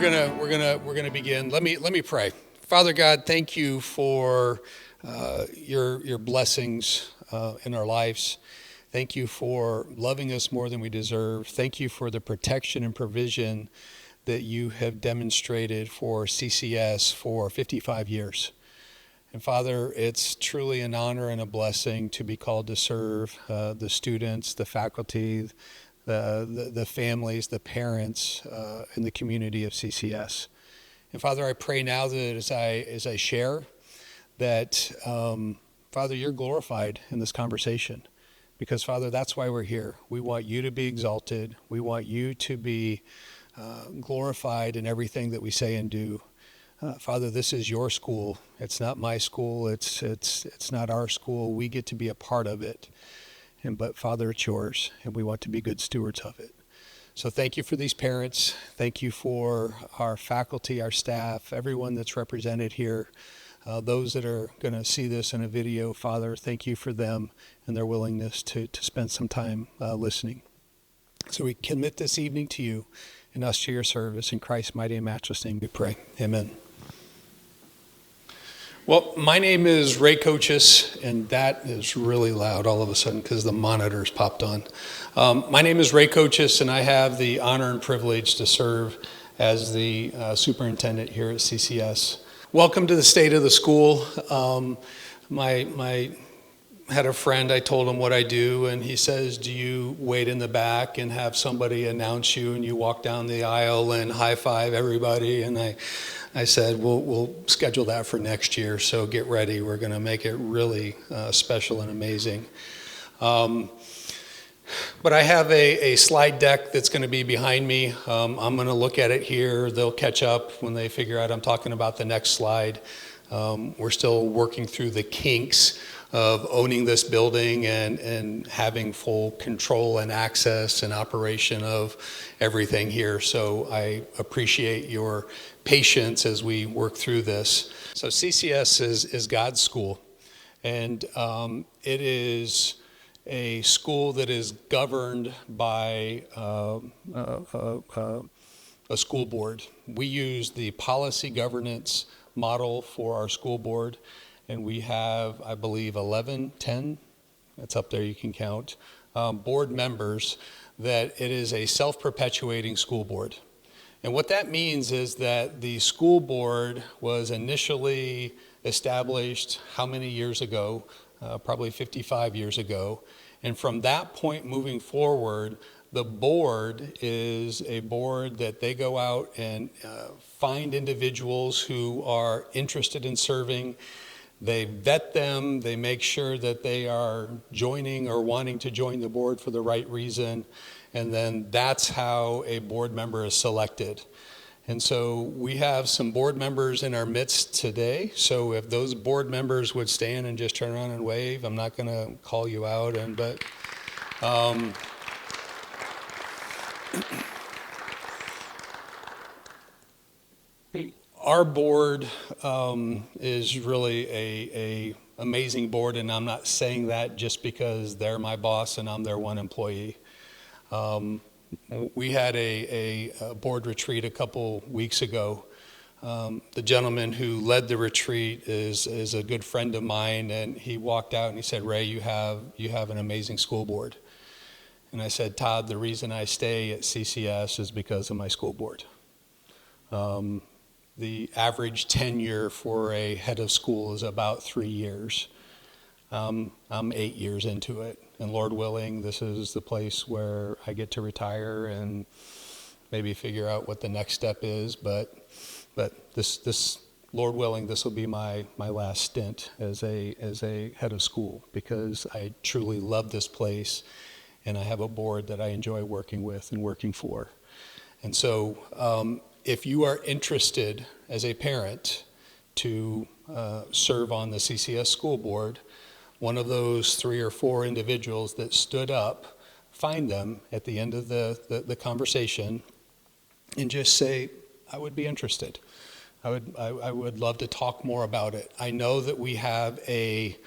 we're gonna begin. Let me pray. Father God, thank you for your blessings in our lives. Thank you for loving us more than we deserve. Thank you for the protection and provision that you have demonstrated for CCS for 55 years. And Father, it's truly an honor and a blessing to be called to serve the students, the faculty, the families, the parents in the community of CCS. And Father, I pray now that as I share that, Father, you're glorified in this conversation. Because, Father, that's why we're here. We want you to be exalted. We want you to be glorified in everything that we say and do. Father, this is your school. It's not my school. It's not our school. We get to be a part of it. But Father, it's yours, and we want to be good stewards of it. So thank you for these parents. Thank you for our faculty, our staff, everyone that's represented here. Those that are going to see this in a video, Father, thank you for them and their willingness to spend some time listening. So we commit this evening to you and us to your service. In Christ's mighty and matchless name we pray. Amen. Well, my name is Ray Kochis, and that is really loud all of a sudden because the monitors popped on. My name is Ray Kochis, and I have the honor and privilege to serve as the superintendent here at CCS. Welcome to the state of the school. My had a friend, I told him what I do, and he says, do you wait in the back and have somebody announce you and you walk down the aisle and high five everybody? And I said, we'll schedule that for next year, so get ready. We're going to make it really special and amazing. But I have a slide deck that's going to be behind me. I'm going to look at it here. They'll catch up when they figure out I'm talking about the next slide. We're still working through the kinks of owning this building and having full control and access and operation of everything here. So I appreciate your patience as we work through this. So CCS is God's school, and it is a school that is governed by a school board. We use the policy governance model for our school board, and we have, I believe, 10, that's up there, you can count, board members, that it is a self-perpetuating school board. And what that means is that the school board was initially established how many years ago? Probably 55 years ago. And from that point moving forward, the board is a board that they go out and find individuals who are interested in serving. They vet them, they make sure that they are joining or wanting to join the board for the right reason, and then that's how a board member is selected. And so we have some board members in our midst today, so if those board members would stand and just turn around and wave, I'm not going to call you out, but our board is really a amazing board, and I'm not saying that just because they're my boss and I'm their one employee. We had a board retreat a couple weeks ago. The gentleman who led the retreat is a good friend of mine, and he walked out and he said, Ray, you have an amazing school board. And I said, Todd, the reason I stay at CCS is because of my school board. The average tenure for a head of school is about 3 years. I'm 8 years into it, and Lord willing, this is the place where I get to retire and maybe figure out what the next step is. But this Lord willing, this will be my last stint as a head of school, because I truly love this place, and I have a board that I enjoy working with and working for. And so if you are interested as a parent to serve on the CCS school board, one of those 3 or 4 individuals that stood up, find them at the end of the conversation and just say, I would be interested. I would love to talk more about it. I know that we have a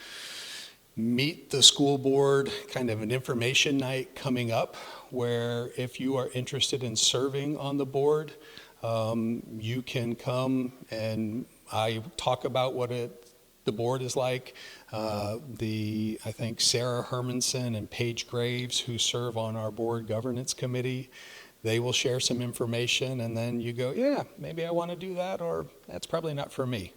meet the school board kind of an information night coming up, where if you are interested in serving on the board, You can come and I talk about what the board is like. I think Sarah Hermanson and Paige Graves, who serve on our board governance committee, they will share some information, and then you go, yeah, maybe I want to do that, or that's probably not for me.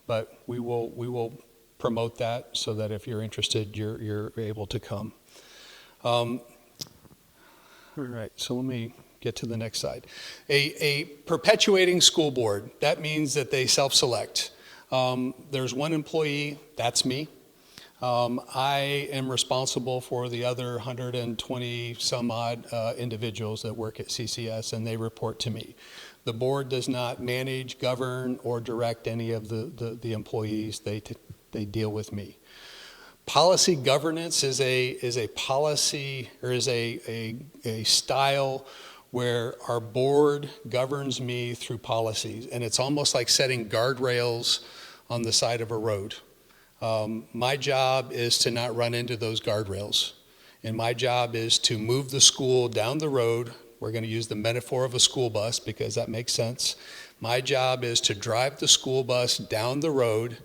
But we will promote that so that if you're interested, you're able to come. All right, so let me get to the next slide. A perpetuating school board, that means that they self-select. There's one employee, that's me. I am responsible for the other 120 some odd individuals that work at CCS, and they report to me. The board does not manage, govern, or direct any of the employees. They deal with me. Policy governance is a policy, or is a style where our board governs me through policies, and it's almost like setting guardrails on the side of a road. My job is to not run into those guardrails, and my job is to move the school down the road. We're going to use the metaphor of a school bus because that makes sense. My job is to drive the school bus down the road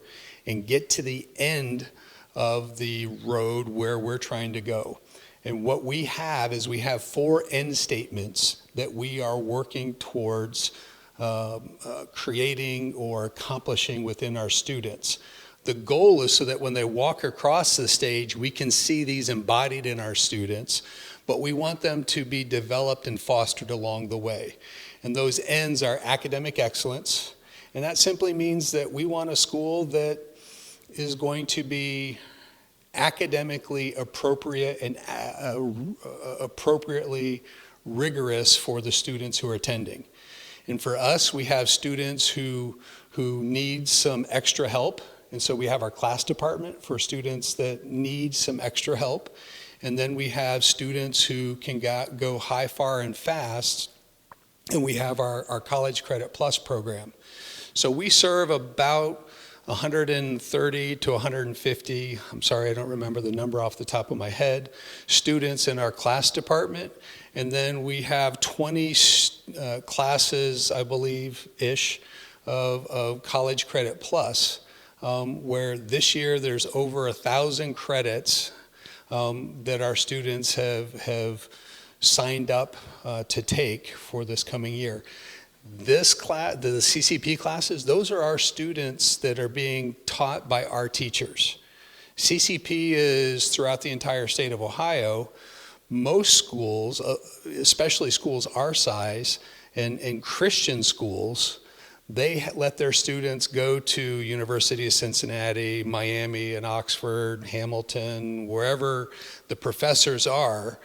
and get to the end of the road where we're trying to go. And what we have is we have 4 end statements that we are working towards creating or accomplishing within our students. The goal is so that when they walk across the stage, we can see these embodied in our students, but we want them to be developed and fostered along the way. And those ends are academic excellence, and that simply means that we want a school that is going to be academically appropriate and appropriately rigorous for the students who are attending. And for us, we have students who need some extra help. And so we have our class department for students that need some extra help. And then we have students who can go high, far, and fast. And we have our College Credit Plus program. So we serve about 130 to 150, I'm sorry, I don't remember the number off the top of my head, students in our class department. And then we have 20 classes, I believe-ish, of College Credit Plus, where this year there's over 1,000 credits that our students have signed up to take for this coming year. This class, the CCP classes, those are our students that are being taught by our teachers. CCP is throughout the entire state of Ohio. Most schools, especially schools our size, and Christian schools, they let their students go to University of Cincinnati, Miami, and Oxford, Hamilton, wherever the professors are.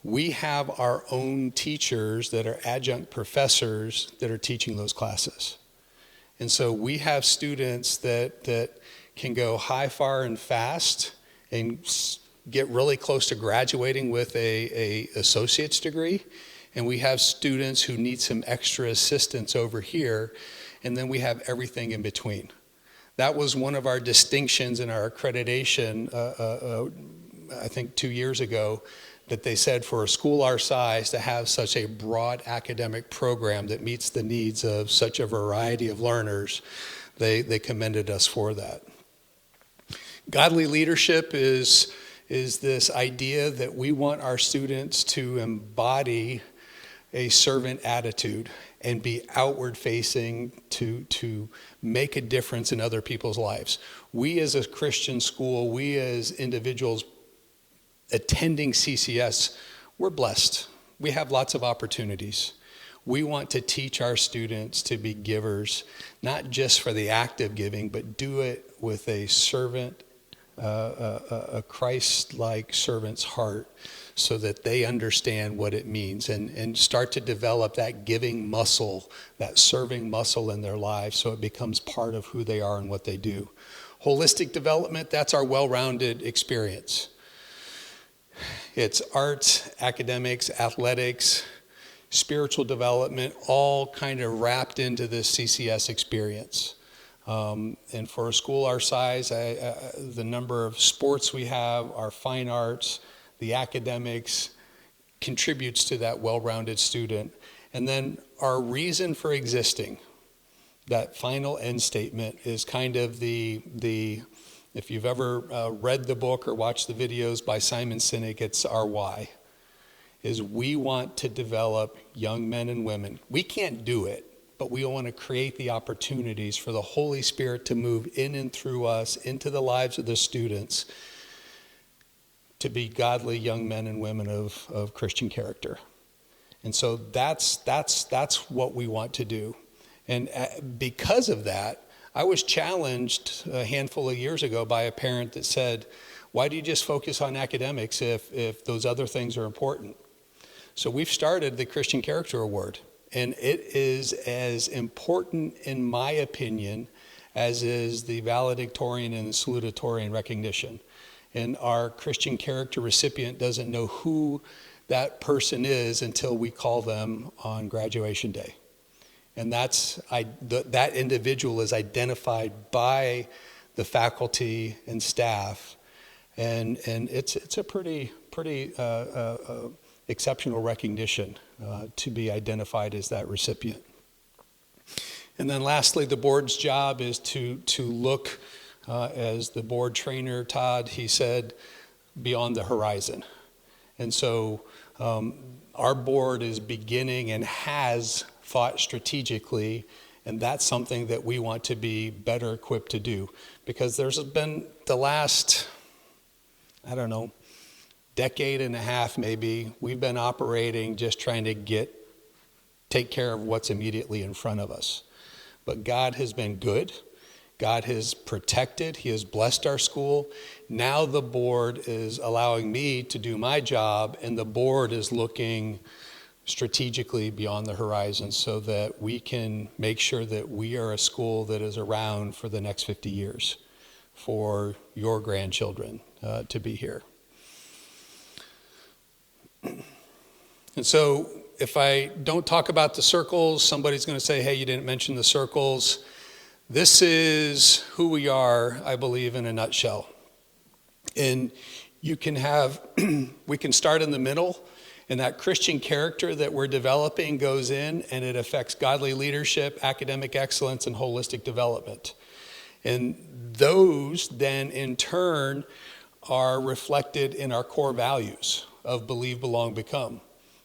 We have our own teachers that are adjunct professors that are teaching those classes. And so we have students that can go high, far, and fast and get really close to graduating with a associate's degree. And we have students who need some extra assistance over here. And then we have everything in between. That was one of our distinctions in our accreditation, I think 2 years ago, that they said for a school our size to have such a broad academic program that meets the needs of such a variety of learners, they commended us for that. Godly leadership is this idea that we want our students to embody a servant attitude and be outward facing to make a difference in other people's lives. We as a Christian school, we as individuals attending CCS, we're blessed. We have lots of opportunities. We want to teach our students to be givers, not just for the act of giving, but do it with a servant, a Christ-like servant's heart, so that they understand what it means and start to develop that giving muscle, that serving muscle in their lives, so it becomes part of who they are and what they do. Holistic development, that's our well-rounded experience. It's arts, academics, athletics, spiritual development, all kind of wrapped into this CCS experience. And for a school our size, the number of sports we have, our fine arts, the academics contributes to that well-rounded student. And then our reason for existing, that final end statement, is kind of the if you've ever read the book or watched the videos by Simon Sinek, it's our why, is we want to develop young men and women. We can't do it, but we want to create the opportunities for the Holy Spirit to move in and through us into the lives of the students to be godly young men and women of Christian character. And so that's what we want to do. And because of that, I was challenged a handful of years ago by a parent that said, why do you just focus on academics if those other things are important? So we've started the Christian Character Award, and it is as important, in my opinion, as is the valedictorian and the salutatorian recognition. And our Christian character recipient doesn't know who that person is until we call them on graduation day. And that individual is identified by the faculty and staff, and it's a pretty exceptional recognition to be identified as that recipient. And then lastly, the board's job is to look, as the board trainer Todd, he said, beyond the horizon. And so our board is beginning and has thought strategically, and that's something that we want to be better equipped to do, because there's been the last, decade and a half maybe, we've been operating just trying to take care of what's immediately in front of us. But God has been good. God has protected. He has blessed our school. Now the board is allowing me to do my job, and the board is looking strategically beyond the horizon so that we can make sure that we are a school that is around for the next 50 years for your grandchildren to be here. And so if I don't talk about the circles, somebody's going to say, hey, you didn't mention the circles. This is who we are, I believe, in a nutshell. And we can start in the middle, and that Christian character that we're developing goes in, and it affects godly leadership, academic excellence, and holistic development. And those then in turn are reflected in our core values of believe, belong, become.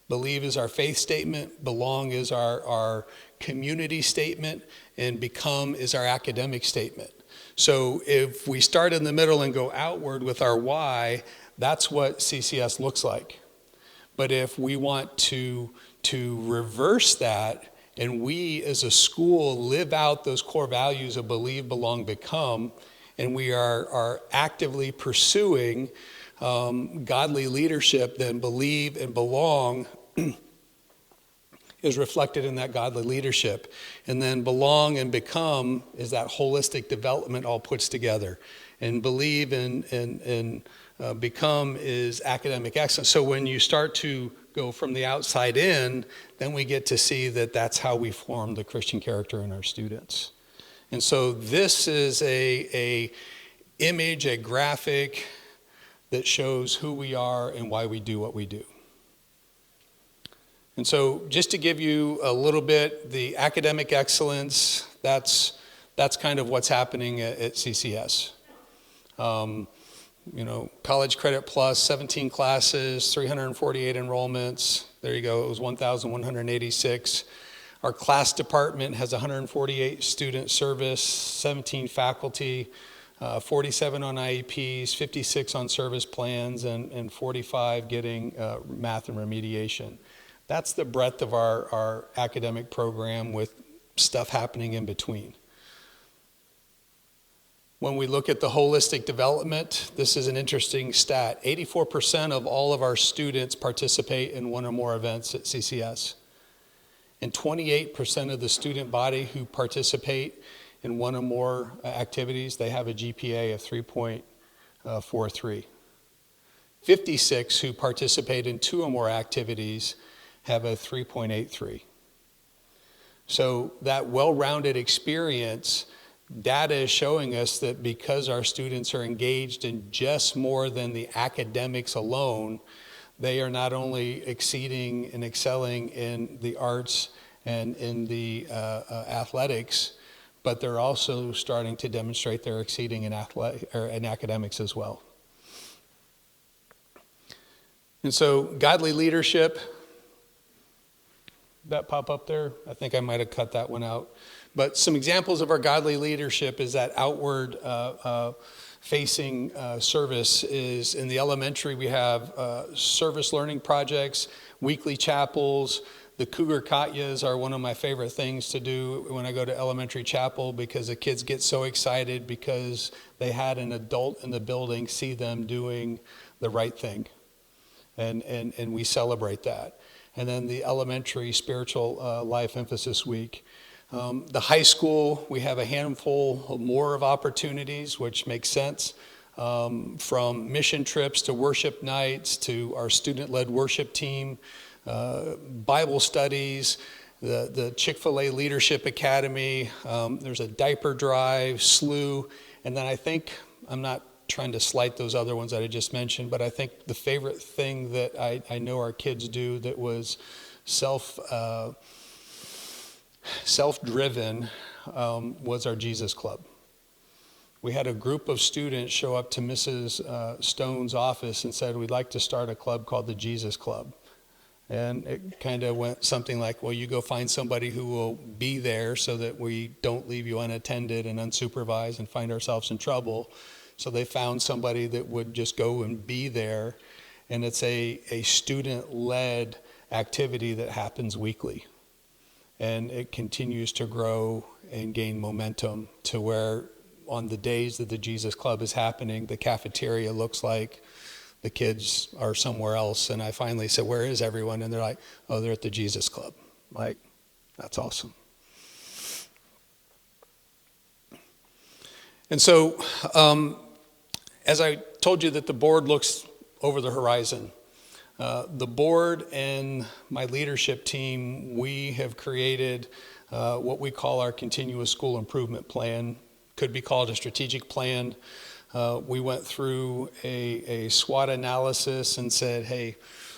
Believe is our faith statement, belong is our community statement, and become is our academic statement. So if we start in the middle and go outward with our why, that's what CCS looks like. But if we want to reverse that, and we as a school live out those core values of believe, belong, become, and we are actively pursuing godly leadership, then believe and belong is reflected in that godly leadership. And then belong and become is that holistic development all puts together. And believe and become is academic excellence. So when you start to go from the outside in, then we get to see that that's how we form the Christian character in our students. And so this is a image, a graphic that shows who we are and why we do what we do. And so just to give you a little bit, the academic excellence, that's kind of what's happening at CCS. College Credit Plus, 17 classes, 348 enrollments. There you go, it was 1,186. Our class department has 148 student service, 17 faculty, 47 on IEPs, 56 on service plans, and 45 getting math and remediation. That's the breadth of our academic program with stuff happening in between. When we look at the holistic development, this is an interesting stat. 84% of all of our students participate in one or more events at CCS. And 28% of the student body who participate in one or more activities, they have a GPA of 3.43. 56 who participate in two or more activities have a 3.83. So that well-rounded experience, data is showing us that because our students are engaged in just more than the academics alone, they are not only exceeding and excelling in the arts and in the athletics, but they're also starting to demonstrate they're exceeding in academics as well. And so godly leadership, that pop up there? I think I might have cut that one out. But some examples of our godly leadership is that outward facing service is in the elementary. We have service learning projects, weekly chapels. The Cougar Katyas are one of my favorite things to do when I go to elementary chapel, because the kids get so excited because they had an adult in the building see them doing the right thing. And we celebrate that. And then the elementary spiritual life emphasis week. The high school, we have a handful more of opportunities, which makes sense, from mission trips to worship nights to our student-led worship team, Bible studies, the Chick-fil-A Leadership Academy, there's a diaper drive, SLU, and then I think, I'm not trying to slight those other ones that I just mentioned, but I think the favorite thing that I know our kids do that was self-driven was our Jesus Club. We had a group of students show up to Mrs. Stone's office and said, we'd like to start a club called the Jesus Club. And it kind of went something like, well, you go find somebody who will be there so that we don't leave you unattended and unsupervised and find ourselves in trouble. So they found somebody that would just go and be there. And it's a student-led activity that happens weekly. And it continues to grow and gain momentum to where on the days that the Jesus Club is happening, the cafeteria looks like the kids are somewhere else. And I finally said, where is everyone? And they're like, oh, they're at the Jesus Club. Like, that's awesome. And so, as I told you that the board looks over the horizon, the board and my leadership team, we have created what we call our continuous school improvement plan. Could be called a strategic plan. We went through a SWOT analysis and said, hey,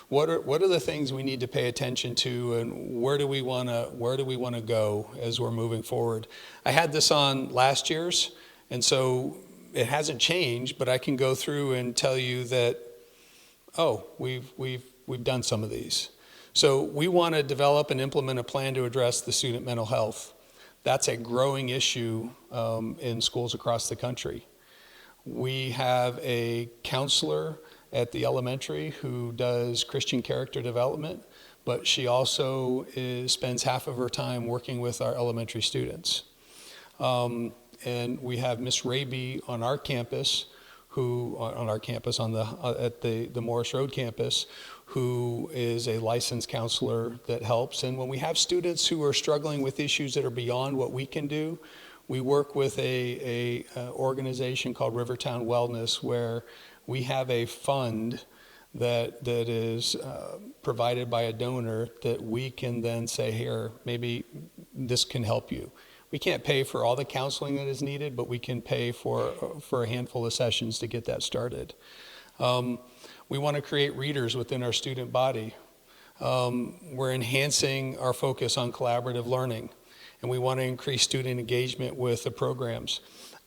what are the things we need to pay attention to, and where do we want to go as we're moving forward? I had this on last year's, and so it hasn't changed, but I can go through and tell you that, oh, we've done some of these. So we want to develop and implement a plan to address the student mental health. That's a growing issue in schools across the country. We have a counselor at the elementary who does Christian character development, but she also spends half of her time working with our elementary students. And we have Miss Raby on our campus, at the Morris Road campus, who is a licensed counselor that helps. And when we have students who are struggling with issues that are beyond what we can do, we work with a organization called Rivertown Wellness, where we have a fund that is provided by a donor that we can then say, here, maybe this can help you. We can't pay for all the counseling that is needed, but we can pay for a handful of sessions to get that started. We want to create readers within our student body. We're enhancing our focus on collaborative learning, and we want to increase student engagement with the programs.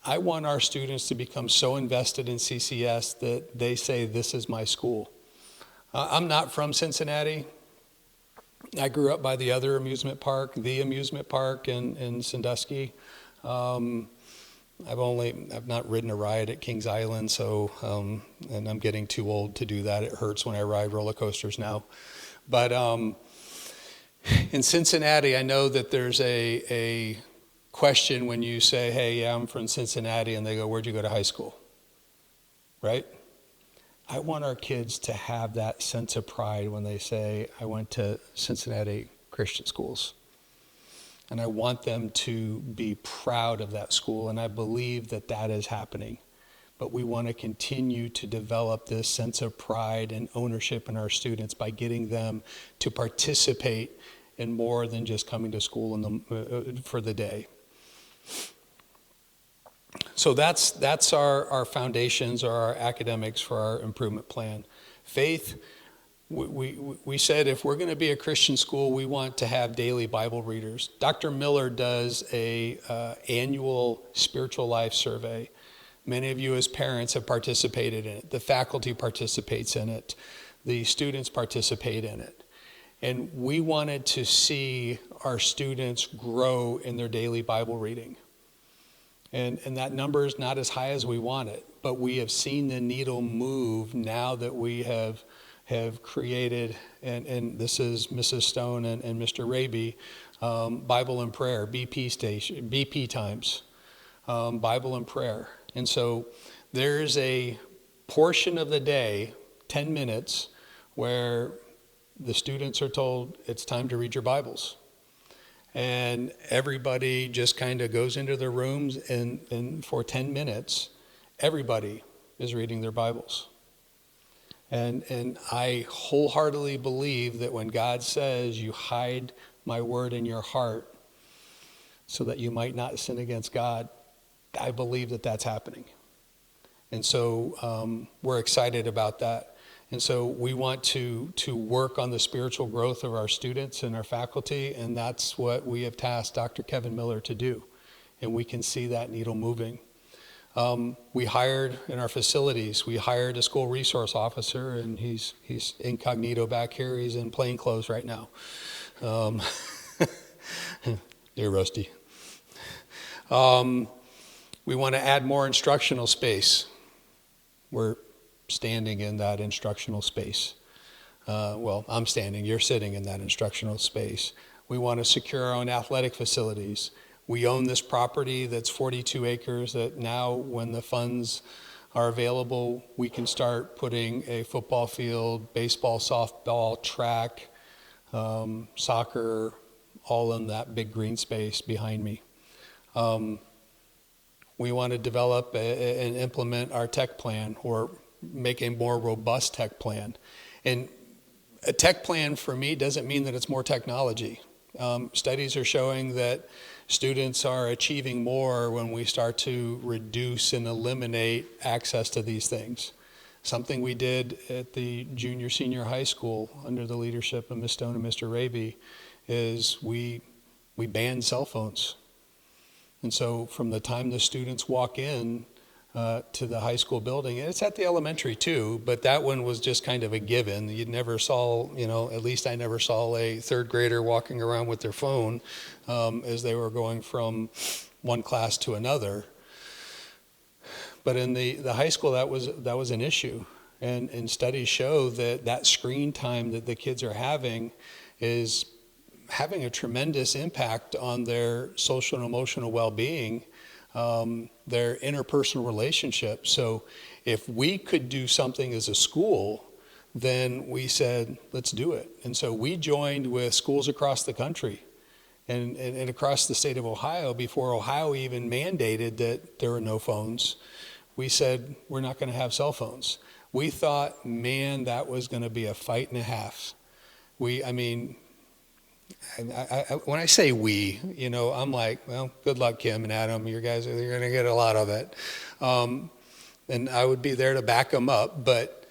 I want our students to become so invested in CCS that they say, this is my school. I'm not from Cincinnati. I grew up by the other amusement park, the amusement park in Sandusky. I've not ridden a ride at Kings Island, so and I'm getting too old to do that. It hurts when I ride roller coasters now. But in Cincinnati, I know that there's a question when you say, hey, yeah, I'm from Cincinnati, and they go, where'd you go to high school? Right? I want our kids to have that sense of pride when they say, I went to Cincinnati Christian schools. And I want them to be proud of that school, and I believe that that is happening. But we want to continue to develop this sense of pride and ownership in our students by getting them to participate in more than just coming to school for the day. So that's our foundations or our academics for our improvement plan. Faith, we said if we're going to be a Christian school, we want to have daily Bible readers. Dr. Miller does a annual spiritual life survey. Many of you as parents have participated in it. The faculty participates in it. The students participate in it. And we wanted to see our students grow in their daily Bible reading. And that number is not as high as we want it, but we have seen the needle move now that we have created, and this is Mrs. Stone and Mr. Raby, Bible and Prayer, BP times, Bible and Prayer. And so there's a portion of the day, 10 minutes, where the students are told it's time to read your Bibles. And everybody just kind of goes into their rooms, and for 10 minutes, everybody is reading their Bibles. And I wholeheartedly believe that when God says, you hide my word in your heart so that you might not sin against God, I believe that that's happening. And so we're excited about that. And so we want to work on the spiritual growth of our students and our faculty, and that's what we have tasked Dr. Kevin Miller to do. And we can see that needle moving. We hired in our facilities, we hired a school resource officer, and he's incognito back here. He's in plain clothes right now. Dear Rusty. We want to add more instructional space. We're standing in that instructional space. Well, I'm standing, you're sitting in that instructional space. We want to secure our own athletic facilities. We own this property that's 42 acres that now, when the funds are available, we can start putting a football field, baseball, softball, track, soccer, all in that big green space behind me. We want to develop and implement our tech plan, or make a more robust tech plan. And a tech plan for me doesn't mean that it's more technology. Studies are showing that students are achieving more when we start to reduce and eliminate access to these things. Something we did at the junior, senior high school under the leadership of Ms. Stone and Mr. Raby is we banned cell phones. And so from the time the students walk in to the high school building, and it's at the elementary too, but that one was just kind of a given. You never saw, at least I never saw a third grader walking around with their phone as they were going from one class to another. But in the high school, that was an issue. And studies show that screen time that the kids are having is having a tremendous impact on their social and emotional well-being, their interpersonal relationships. So if we could do something as a school, then we said, let's do it. And so we joined with schools across the country and across the state of Ohio. Before Ohio even mandated that there were no phones, we said, we're not going to have cell phones. We thought, man, that was going to be a fight and a half. When I say we, I'm like, well, good luck, Kim and Adam. You're going to get a lot of it. And I would be there to back them up, but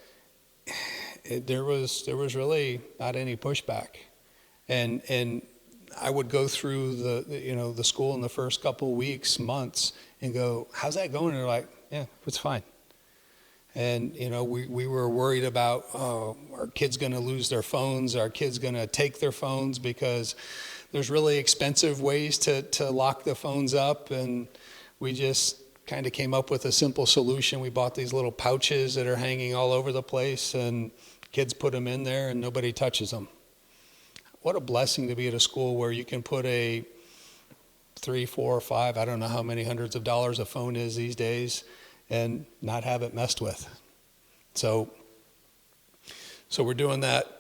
there was really not any pushback. And I would go through the school in the first couple of weeks, months, and go, how's that going? And they're like, yeah, it's fine. And, we were worried about, are kids going to lose their phones? Are kids going to take their phones? Because there's really expensive ways to lock the phones up. And we just kind of came up with a simple solution. We bought these little pouches that are hanging all over the place, and kids put them in there and nobody touches them. What a blessing to be at a school where you can put a 3, 4, 5, I don't know how many hundreds of dollars a phone is these days, and not have it messed with. So we're doing that.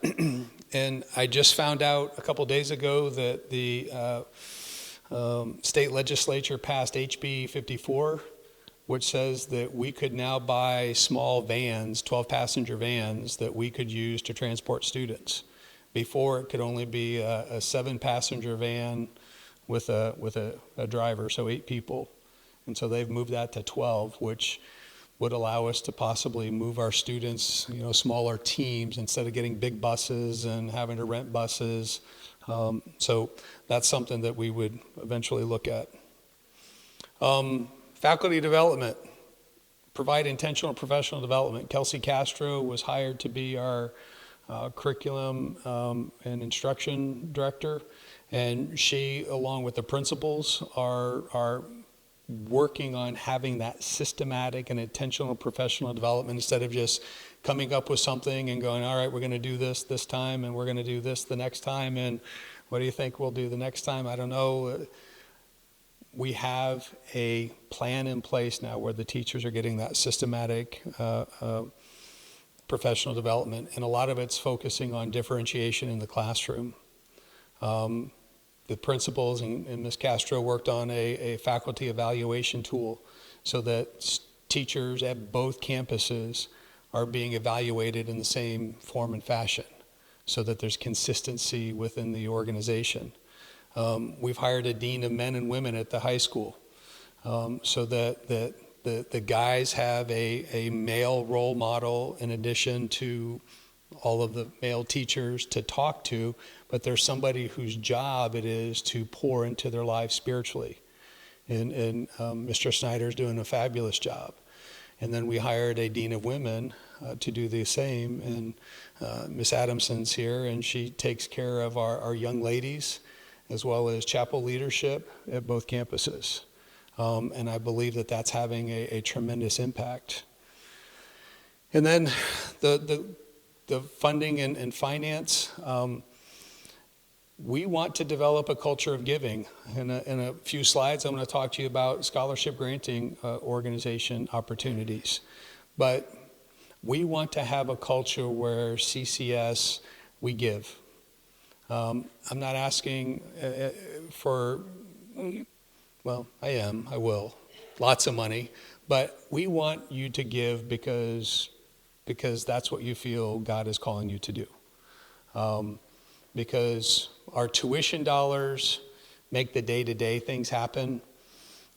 And I just found out a couple days ago that the state legislature passed HB 54, which says that we could now buy small vans, 12-passenger vans, that we could use to transport students. Before, it could only be a 7-passenger van with a driver, so 8 people. And so they've moved that to 12, which would allow us to possibly move our students, smaller teams instead of getting big buses and having to rent buses. So that's something that we would eventually look at. Faculty development, provide intentional professional development. Kelsey Castro was hired to be our curriculum and instruction director, and she, along with the principals, are working on having that systematic and intentional professional development instead of just coming up with something and going, all right, we're going to do this time and we're going to do this the next time, and what do you think we'll do the next time? I don't know. We have a plan in place now where the teachers are getting that systematic professional development, and a lot of it's focusing on differentiation in the classroom. The principals and Ms. Castro worked on a faculty evaluation tool so that teachers at both campuses are being evaluated in the same form and fashion so that there's consistency within the organization. We've hired a dean of men and women at the high school so that the guys have a male role model in addition to all of the male teachers to talk to, but there's somebody whose job it is to pour into their lives spiritually. And Mr. Snyder's doing a fabulous job. And then we hired a dean of women to do the same, and Miss Adamson's here, and she takes care of our young ladies as well as chapel leadership at both campuses. And I believe that that's having a tremendous impact. And then the funding and finance, we want to develop a culture of giving. In a few slides, I'm going to talk to you about scholarship granting organization opportunities. But we want to have a culture where CCS, we give. I'm not asking for, well, I will, lots of money, but we want you to give because that's what you feel God is calling you to do. Because our tuition dollars make the day-to-day things happen.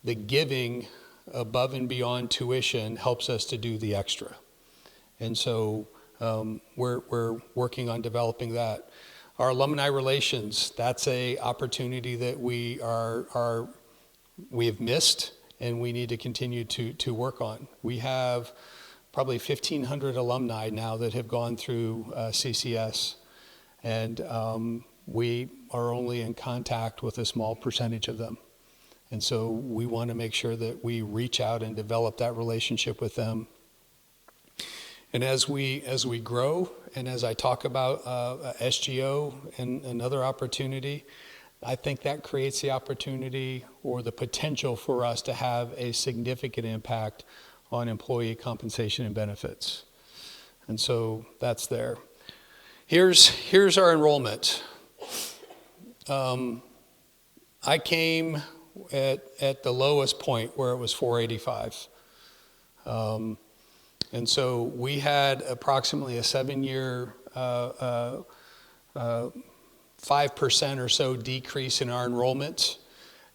The giving above and beyond tuition helps us to do the extra. And so we're working on developing that. Our alumni relations, that's a opportunity that we have missed and we need to continue to work on. We have probably 1,500 alumni now that have gone through CCS, and we are only in contact with a small percentage of them. And so we want to make sure that we reach out and develop that relationship with them. And as we grow, and as I talk about SGO and another opportunity, I think that creates the opportunity or the potential for us to have a significant impact on employee compensation and benefits. And so that's there. Here's our enrollment. I came at the lowest point where it was 485. And so we had approximately a 7-year 5% or so decrease in our enrollment,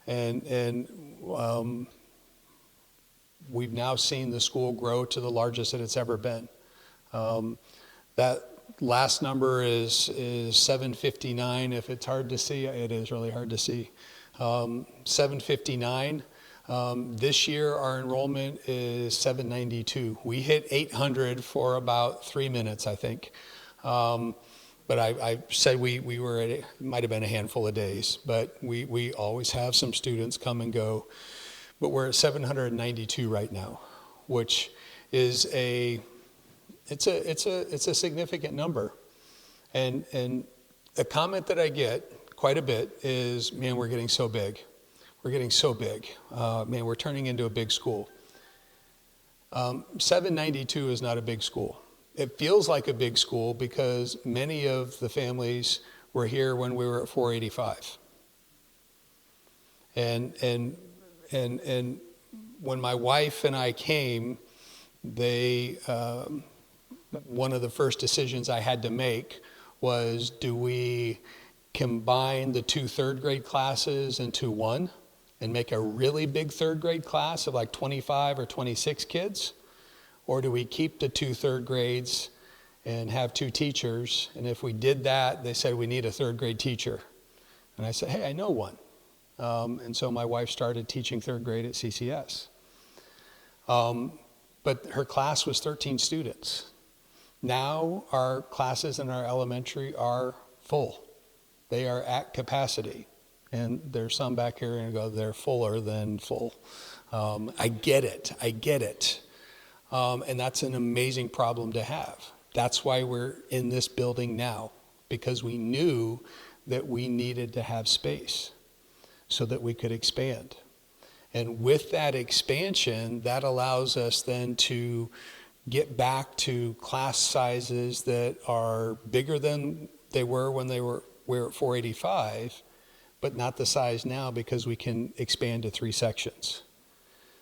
and we've now seen the school grow to the largest that it's ever been. That last number is 759. If it's hard to see, it is really hard to see. 759. This year our enrollment is 792. We hit 800 for about 3 minutes, I think. But I said we were at, it might have been a handful of days, but we always have some students come and go. But we're at 792 right now, which is it's a significant number. And the comment that I get quite a bit is, man, we're getting so big. We're getting so big. Man, we're turning into a big school. 792 is not a big school. It feels like a big school because many of the families were here when we were at 485. And when my wife and I came, one of the first decisions I had to make was, do we combine the 2 third grade classes into one and make a really big third grade class of like 25 or 26 kids? or do we keep the 2 third grades and have 2 teachers? And if we did that, they said we need a 3rd grade teacher. And I said, hey, I know one. And so my wife started teaching 3rd grade at CCS. But her class was 13 students. Now our classes in our elementary are full. They are at capacity. And there's some back here and go, they're fuller than full. I get it. And that's an amazing problem to have. That's why we're in this building now, because we knew that we needed to have space so that we could expand. And with that expansion, that allows us then to get back to class sizes that are bigger than they were when we're at 485, but not the size now because we can expand to 3 sections.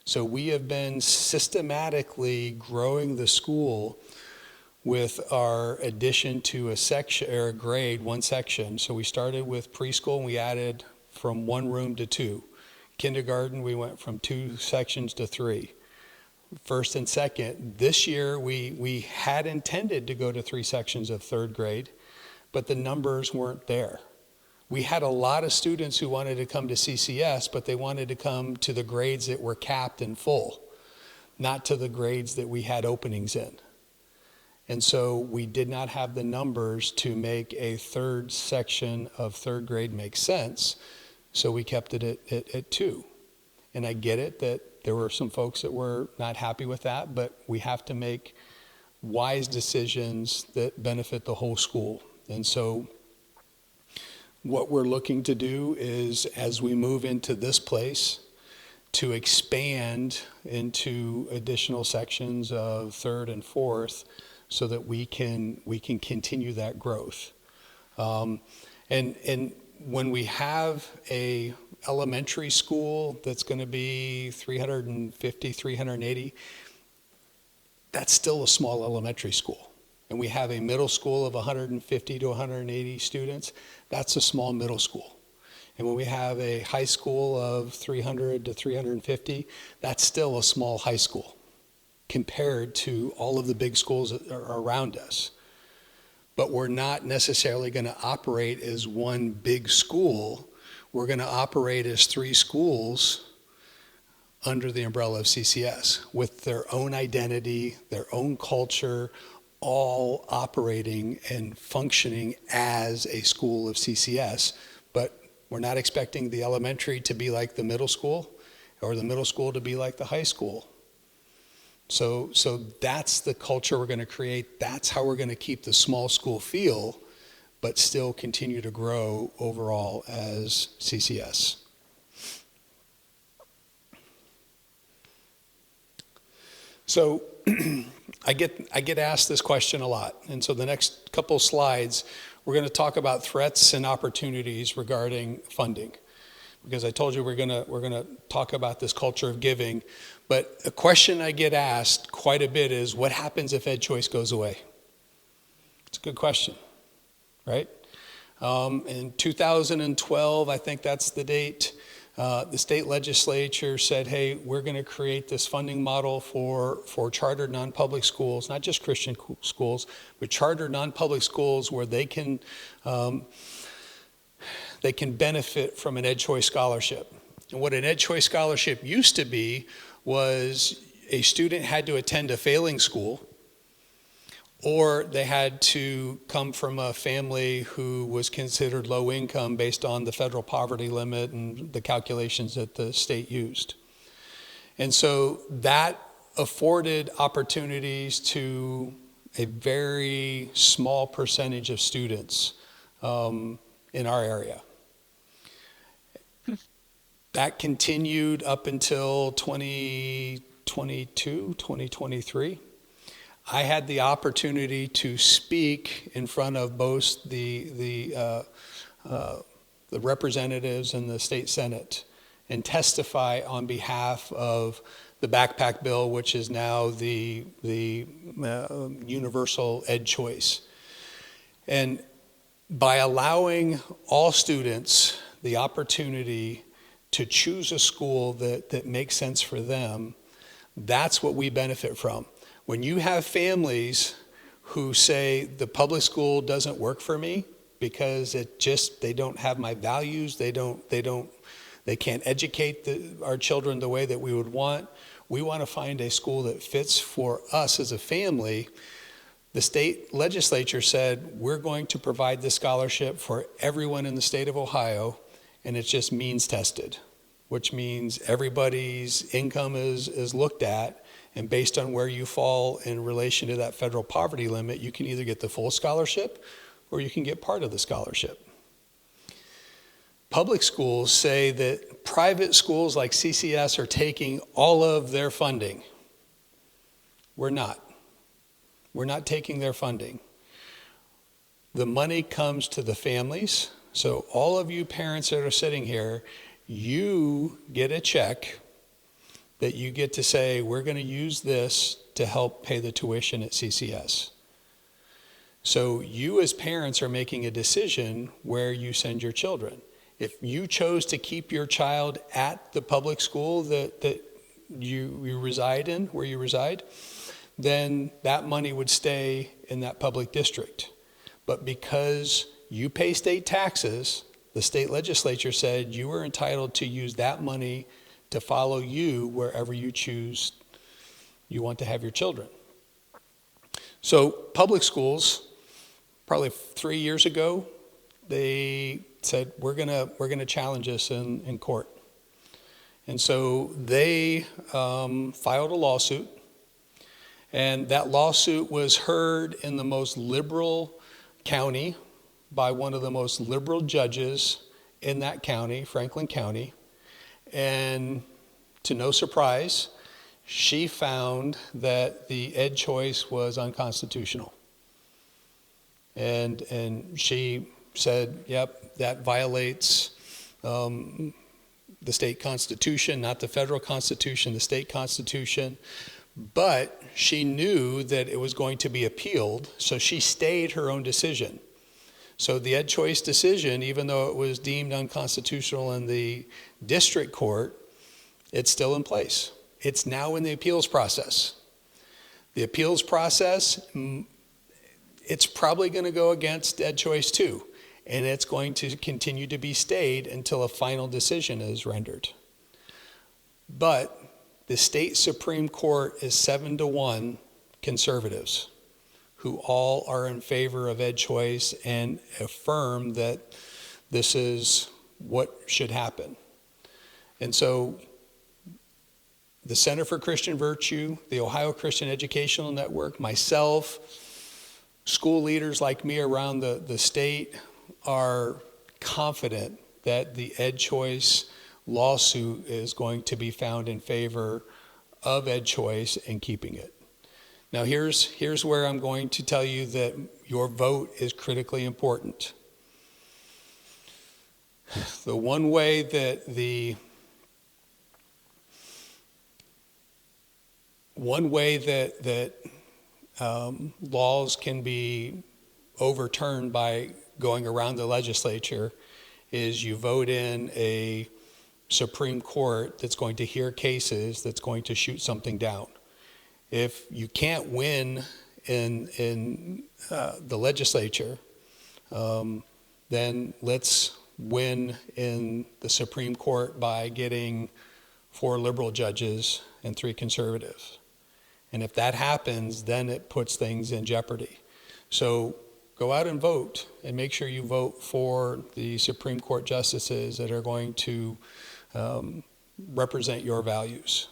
So we have been systematically growing the school with our addition to a section or a grade, 1 section. So we started with preschool and we added from 1 room to 2. Kindergarten, we went from 2 sections to 3. First and second. This year, we had intended to go to 3 sections of 3rd grade, but the numbers weren't there. We had a lot of students who wanted to come to CCS, but they wanted to come to the grades that were capped and full, not to the grades that we had openings in. And so we did not have the numbers to make a 3rd section of 3rd grade make sense, so we kept it at 2. And I get it that there were some folks that were not happy with that, but we have to make wise decisions that benefit the whole school. And so what we're looking to do is, as we move into this place, to expand into additional sections of 3rd and 4th so that we can continue that growth. And when we have a elementary school that's going to be 350, 380, that's still a small elementary school. And we have a middle school of 150 to 180 students, that's a small middle school. And when we have a high school of 300 to 350, that's still a small high school compared to all of the big schools that are around us. But we're not necessarily going to operate as one big school. We're going to operate as 3 schools under the umbrella of CCS with their own identity, their own culture, all operating and functioning as a school of CCS. But we're not expecting the elementary to be like the middle school or the middle school to be like the high school. So that's the culture we're going to create. That's how we're going to keep the small school feel, but still continue to grow overall as CCS. So I get asked this question a lot. And so the next couple slides, we're going to talk about threats and opportunities regarding funding. Because I told you we're going to talk about this culture of giving. But a question I get asked quite a bit is, what happens if Ed Choice goes away? It's a good question, right? In 2012, I think that's the date, the state legislature said, hey, we're going to create this funding model for chartered non-public schools, not just Christian schools, but chartered non-public schools where they can benefit from an Ed Choice scholarship. And what an Ed Choice scholarship used to be was a student had to attend a failing school, or they had to come from a family who was considered low income based on the federal poverty limit and the calculations that the state used. And so that afforded opportunities to a very small percentage of students in our area. That continued up until 2022, 2023. I had the opportunity to speak in front of both the representatives in the state Senate and testify on behalf of the backpack bill, which is now the universal Ed Choice. And by allowing all students the opportunity to choose a school that makes sense for them, that's what we benefit from. When you have families who say the public school doesn't work for me because they don't have my values, they can't educate our children the way that we would want. We want to find a school that fits for us as a family. The state legislature said, we're going to provide this scholarship for everyone in the state of Ohio, and it's just means tested, which means everybody's income is looked at, and based on where you fall in relation to that federal poverty limit, you can either get the full scholarship or you can get part of the scholarship. Public schools say that private schools like CCS are taking all of their funding. We're not. We're not taking their funding. The money comes to the families. So all of you parents that are sitting here, you get a check that you get to say, we're going to use this to help pay the tuition at CCS. So you as parents are making a decision where you send your children. If you chose to keep your child at the public school that you reside in, where you reside, then that money would stay in that public district. But because you pay state taxes, the state legislature said you were entitled to use that money to follow you wherever you choose you want to have your children. So public schools, probably 3 years ago, they said, we're gonna challenge this in court. And so they filed a lawsuit. And that lawsuit was heard in the most liberal county by one of the most liberal judges in that county, Franklin County. And to no surprise, she found that the ed choice was unconstitutional. And she said, yep, that violates the state constitution, not the federal constitution, the state constitution. But she knew that it was going to be appealed, so she stayed her own decision. So the ed choice decision, even though it was deemed unconstitutional in the district court, it's still in place. It's now in the appeals process. The appeals process, it's probably going to go against ed choice too, and it's going to continue to be stayed until a final decision is rendered. But the state Supreme Court is 7-1 conservatives who all are in favor of ed choice and affirm that this is what should happen. And so the Center for Christian Virtue, the Ohio Christian Educational Network, myself, school leaders like me around the state are confident that the ed choice lawsuit is going to be found in favor of ed choice and keeping it. Now here's where I'm going to tell you that your vote is critically important. The one way that laws can be overturned by going around the legislature is you vote in a Supreme Court that's going to hear cases that's going to shoot something down. If you can't win in the legislature, then let's win in the Supreme Court by getting 4 liberal judges and 3 conservatives. And if that happens, then it puts things in jeopardy. So go out and vote, and make sure you vote for the Supreme Court justices that are going to represent your values.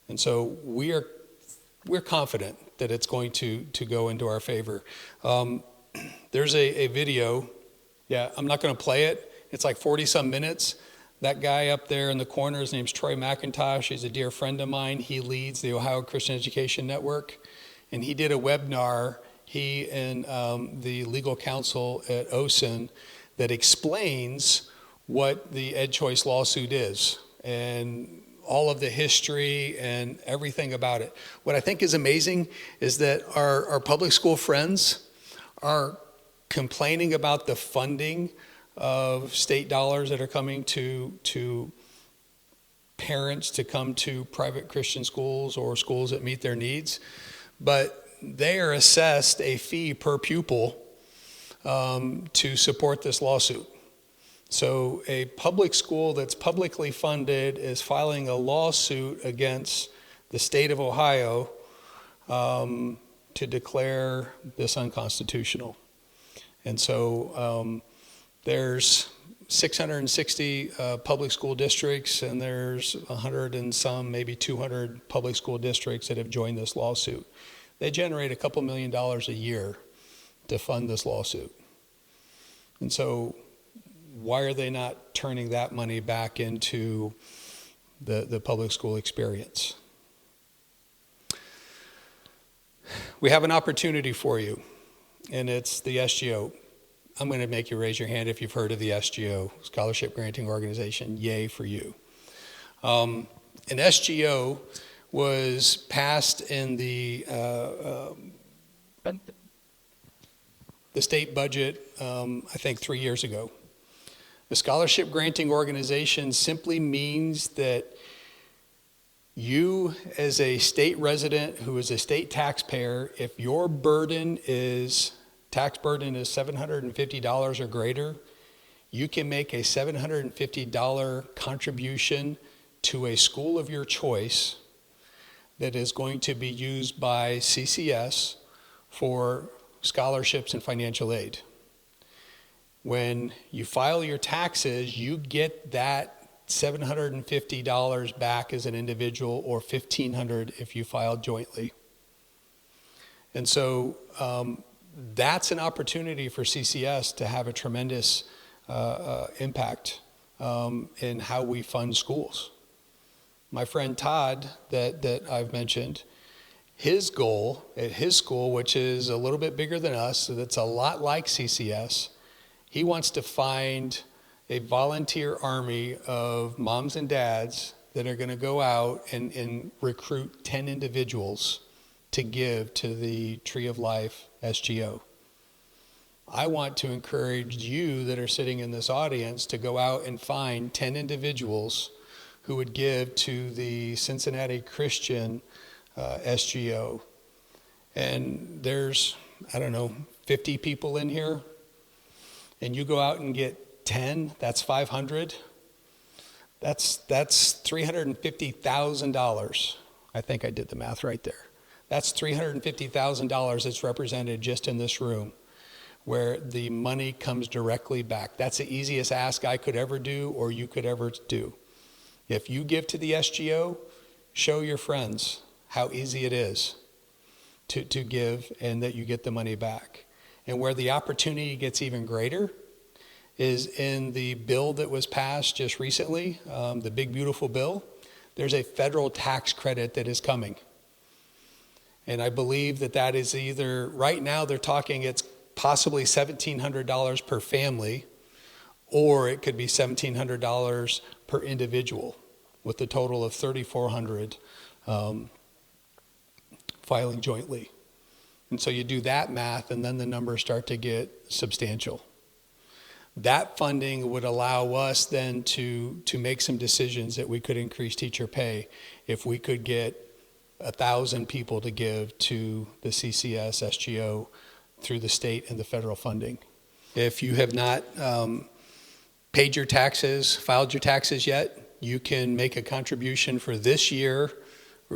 And so we're confident that it's going to go into our favor. There's a video. Yeah, I'm not going to play it. It's like 40 some minutes. That guy up there in the corner, his name's Troy McIntosh. He's a dear friend of mine. He leads the Ohio Christian Education Network. And he did a webinar, he and the legal counsel at OSIN, that explains what the ed choice lawsuit is and all of the history and everything about it. What I think is amazing is that our public school friends are complaining about the funding of state dollars that are coming to parents to come to private Christian schools or schools that meet their needs. but they are assessed a fee per pupil to support this lawsuit. So a public school that's publicly funded is filing a lawsuit against the state of Ohio to declare this unconstitutional. And so there's 660 public school districts, and there's 100 and some, maybe 200 public school districts that have joined this lawsuit. They generate a couple $1 million a year to fund this lawsuit. And so why are they not turning that money back into the public school experience? We have an opportunity for you, and it's the SGO. I'm going to make you raise your hand if you've heard of the SGO, Scholarship Granting Organization. Yay for you. An SGO was passed in the state budget, I think 3 years ago. The Scholarship Granting Organization simply means that you, as a state resident who is a state taxpayer, if your tax burden is $750 or greater, you can make a $750 contribution to a school of your choice that is going to be used by CCS for scholarships and financial aid. When you file your taxes, you get that $750 back as an individual, or $1,500 if you file jointly. And so that's an opportunity for CCS to have a tremendous impact in how we fund schools. My friend Todd that I've mentioned, his goal at his school, which is a little bit bigger than us, so that's a lot like CCS, he wants to find a volunteer army of moms and dads that are going to go out and recruit 10 individuals to give to the Tree of Life SGO. I want to encourage you that are sitting in this audience to go out and find 10 individuals who would give to the Cincinnati Christian SGO. And there's, 50 people in here, and you go out and get 10, that's 500. That's $350,000. I think I did the math right there. That's $350,000 that's represented just in this room, where the money comes directly back. That's the easiest ask I could ever do, or you could ever do. If you give to the SGO, show your friends how easy it is to give, and that you get the money back. And where the opportunity gets even greater is in the bill that was passed just recently, the big beautiful bill. There's a federal tax credit that is coming. And I believe that is either, right now they're talking it's possibly $1,700 per family, or it could be $1,700 per individual, with a total of $3,400 filing jointly. And so you do that math, and then the numbers start to get substantial. That funding would allow us then to make some decisions that we could increase teacher pay if we could get 1,000 people to give to the CCS SGO through the state and the federal funding. If you have not paid your taxes, filed your taxes yet, you can make a contribution for this year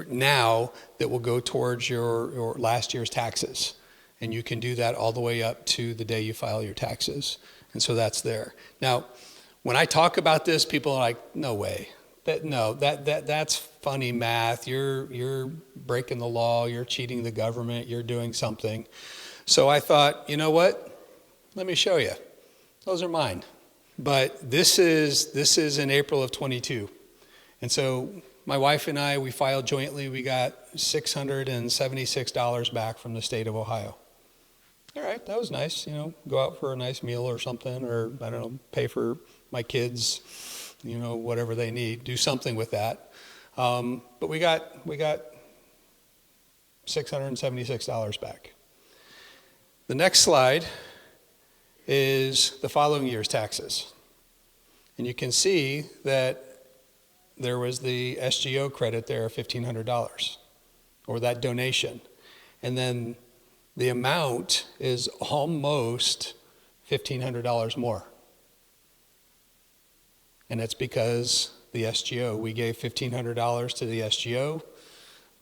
now that will go towards your last year's taxes. And you can do that all the way up to the day you file your taxes. And so that's there. Now, when I talk about this, people are like, no way. That's funny math. You're breaking the law, you're cheating the government, you're doing something. So I thought, you know what? Let me show you. Those are mine. But this is in April of 22. And so my wife and I, we filed jointly. We got $676 back from the state of Ohio. All right, that was nice. Go out for a nice meal or something, or pay for my kids, whatever they need. Do something with that. But we got $676 back. The next slide is the following year's taxes. And you can see that there was the SGO credit there of $1,500, or that donation. And then the amount is almost $1,500 more. And it's because the SGO, we gave $1,500 to the SGO.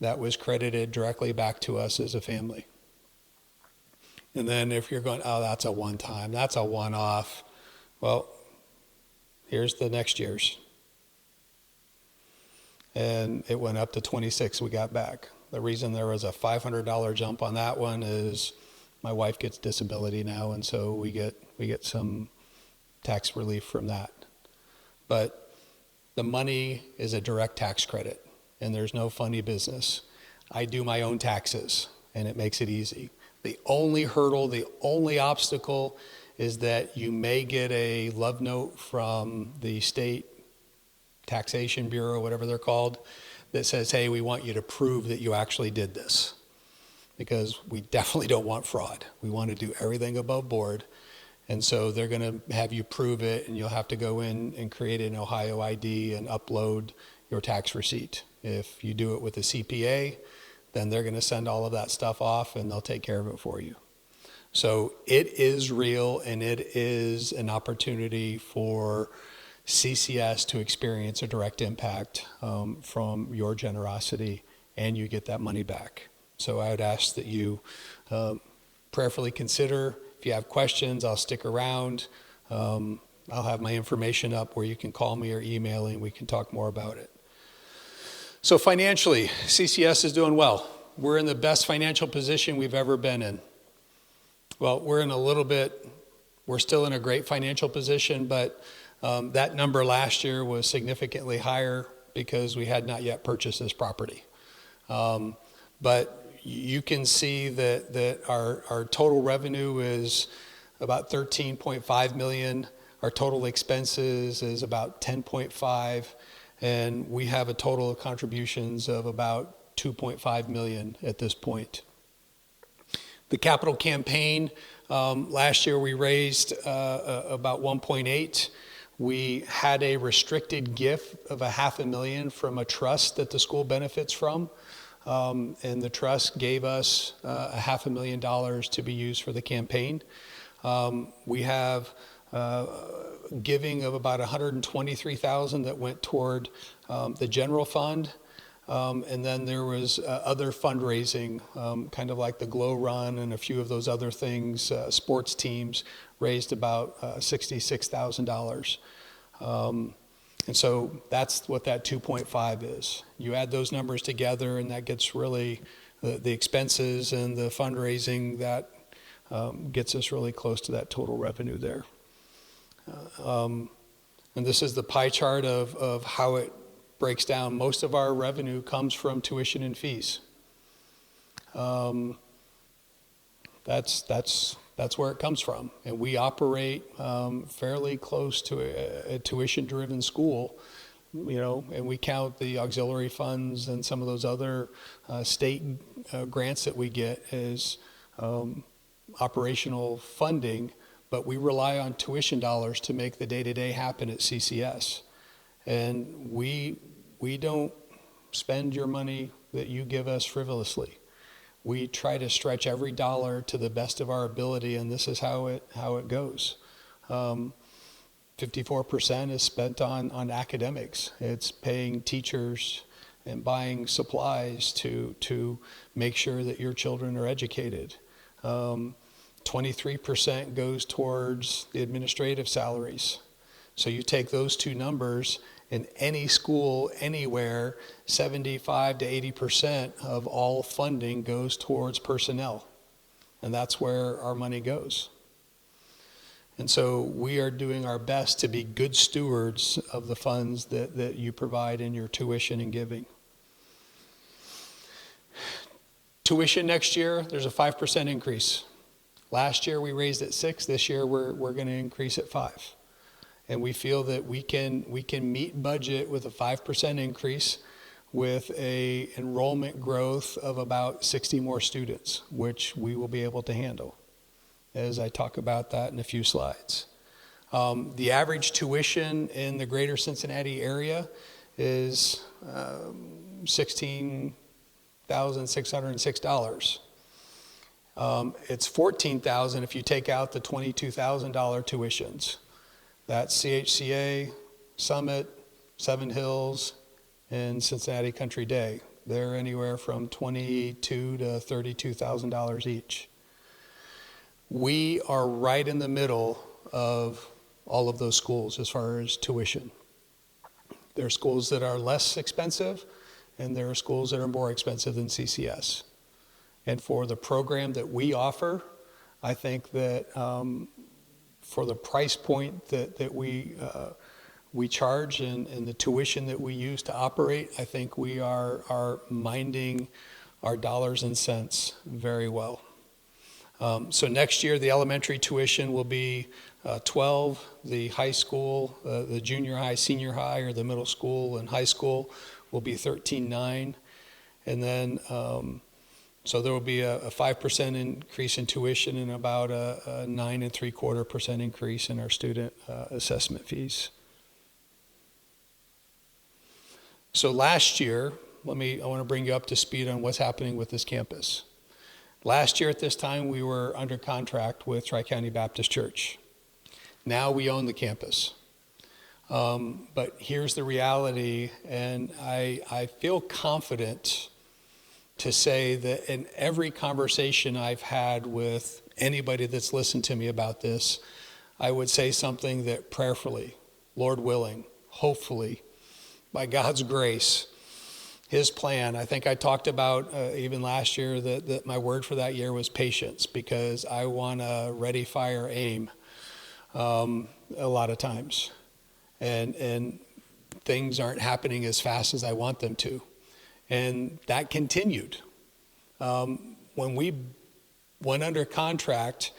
That was credited directly back to us as a family. And then if you're going, oh, that's a one-time, that's a one-off. Well, here's the next year's. And it went up to 26 we got back. The reason there was a $500 jump on that one is my wife gets disability now, and so we get some tax relief from that. But the money is a direct tax credit, and there's no funny business. I do my own taxes, and it makes it easy. The only hurdle, the only obstacle is that you may get a love note from the state taxation bureau, whatever they're called, that says, hey, we want you to prove that you actually did this. Because we definitely don't want fraud. We want to do everything above board. And so they're going to have you prove it, and you'll have to go in and create an Ohio ID and upload your tax receipt. If you do it with a CPA, then they're going to send all of that stuff off, and they'll take care of it for you. So it is real, and it is an opportunity for CCS to experience a direct impact from your generosity, and you get that money back. So I would ask that you prayerfully consider. If you have questions, I'll stick around. I'll have my information up where you can call me or email, and we can talk more about it. So financially, CCS is doing well. We're in the best financial position we've ever been in. Well, we're still in a great financial position, but that number last year was significantly higher because we had not yet purchased this property. But you can see that our total revenue is about $13.5 million. Our total expenses is about $10.5, and we have a total of contributions of about $2.5 million at this point. The capital campaign, last year we raised about 1.8. We had a restricted gift of $500,000 from a trust that the school benefits from. And the trust gave us $500,000 to be used for the campaign. We have giving of about $123,000 that went toward the general fund. And then there was other fundraising, kind of like the Glow Run and a few of those other things. Sports teams raised about $66,000. And so that's what that 2.5 is. You add those numbers together, and that gets really the expenses and the fundraising that gets us really close to that total revenue there. And this is the pie chart of how it breaks down. Most of our revenue comes from tuition and fees. That's where it comes from. And we operate fairly close to a tuition-driven school, and we count the auxiliary funds and some of those other state grants that we get as operational funding, but we rely on tuition dollars to make the day-to-day happen at CCS. And we don't spend your money that you give us frivolously. We try to stretch every dollar to the best of our ability, and this is how it goes. 54% is spent on academics. It's paying teachers and buying supplies to make sure that your children are educated. 23% goes towards the administrative salaries. So you take those two numbers, in any school, anywhere, 75 to 80% of all funding goes towards personnel. And that's where our money goes. And so we are doing our best to be good stewards of the funds that you provide in your tuition and giving. Tuition next year, there's a 5% increase. Last year we raised at 6. This year we're going to increase at 5. And we feel that we can meet budget with a 5% increase with a enrollment growth of about 60 more students, which we will be able to handle, as I talk about that in a few slides. The average tuition in the greater Cincinnati area is $16,606. It's $14,000 if you take out the $22,000 tuitions. That's CHCA, Summit, Seven Hills, and Cincinnati Country Day. They're anywhere from $22,000 to $32,000 each. We are right in the middle of all of those schools as far as tuition. There are schools that are less expensive, and there are schools that are more expensive than CCS. And for the program that we offer, I think that for the price point that we charge and the tuition that we use to operate, I think we are minding our dollars and cents very well. So next year, the elementary tuition will be $12. The high school, the junior high, senior high, or the middle school and high school will be $13.9. And then, so there will be a 5% increase in tuition and about a 9.75% increase in our student assessment fees. So last year, I want to bring you up to speed on what's happening with this campus. Last year at this time, we were under contract with Tri-County Baptist Church. Now we own the campus. But here's the reality, and I feel confident to say that in every conversation I've had with anybody that's listened to me about this, I would say something that prayerfully, Lord willing, hopefully, by God's grace, His plan. I think I talked about even last year that my word for that year was patience, because I want to ready, fire, aim a lot of times. And things aren't happening as fast as I want them to. And that continued. When we went under contract,